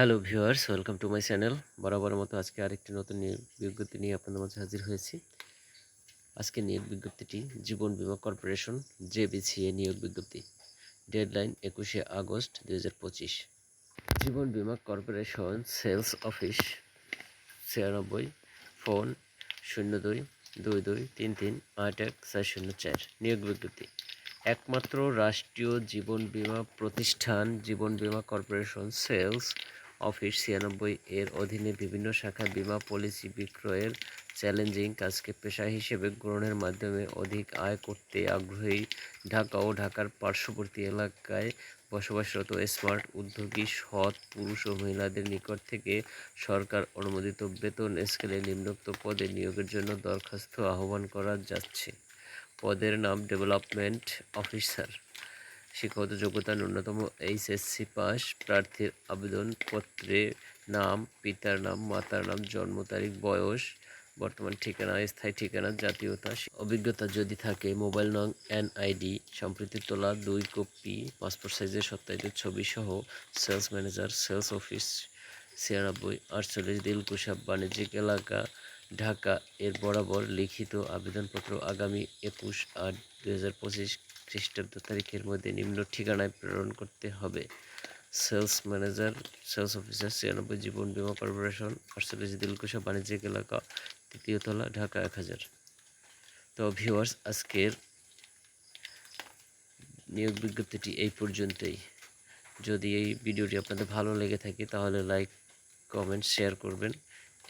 Hello viewers, welcome to my channel. বরাবরের মতো আজকে আরেকটি নতুন নিয়োগ বিজ্ঞপ্তি নিয়ে আপনাদের মাঝে হাজির হয়েছি। আজকে নিয়োগ বিজ্ঞপ্তিটি জীবন বীমা কর্পোরেশন জেবিসিএ নিয়োগ বিজ্ঞপ্তি। Deadline 21শে August 2025। জীবন বীমা কর্পোরেশন সেলস অফিস 96, ফোন 02-2233-81404। নিয়োগ বিজ্ঞপ্তি একমাত্র রাষ্ট্রীয় জীবন বীমা প্রতিষ্ঠান জীবন বীমা কর্পোরেশন সেলস অফিস 96 এর অধীনে বিভিন্ন শাখা বীমা পলিসি বিক্রয়ের চ্যালেঞ্জিং কাজকে পেশা হিসেবে গ্রহণের মাধ্যমে অধিক আয় করতে আগ্রহী ঢাকা ও ঢাকার পার্শ্ববর্তী এলাকায় বসবাসরত স্মার্ট উদ্যোগী সৎ পুরুষ ও মহিলাদের নিকট থেকে সরকার অনুমোদিত বেতন স্কেলে নিম্নোক্ত পদে নিয়োগের জন্য দরখাস্ত আহ্বান করা যাচ্ছে। পদের নাম ডেভেলপমেন্ট অফিসার। শিক্ষাগত যোগ্যতা ন্যূনতম এইচএসসি পাস। প্রার্থীর আবেদনপত্রে নাম, পিতার নাম, মাতার নাম, জন্ম তারিখ, বয়স, বর্তমান ঠিকানা, স্থায়ী ঠিকানা, জাতীয়তা, অভিজ্ঞতা যদি থাকে, মোবাইল নং, এনআইডি, সম্প্রতি তোলা 2 কপি পাসপোর্ট সাইজের সত্যায়িত ছবি সহ sales manager, sales office 96-48 Dilkusha বাণিজ্যিক এলাকা, ঢাকা এর বরাবর লিখিত আবেদনপত্র আগামী 21/8/2025 খ্রিস্টাব্দ তারিখের মধ্যে নিম্ন ঠিকানায় প্রেরণ করতে হবে। সেলস ম্যানেজার, সেলস অফিসার 96 জীবন বীমা কর্পোরেশন 48 দিলকুশা বাণিজ্যিক এলাকা, তৃতীয় তলা, ঢাকা 1000। তো ভিউয়ার্স, আজকের নিয়োগ বিজ্ঞপ্তিটি এই পর্যন্তই। যদি এই ভিডিওটি আপনাদের ভালো লেগে থাকে তাহলে লাইক, কমেন্ট, শেয়ার করবেন।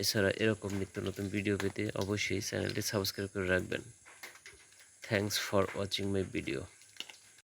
এছাড়া এরকম নিত্য নতুন ভিডিও পেতে অবশ্যই চ্যানেলটি সাবস্ক্রাইব করে রাখবেন। Thanks for watching my video.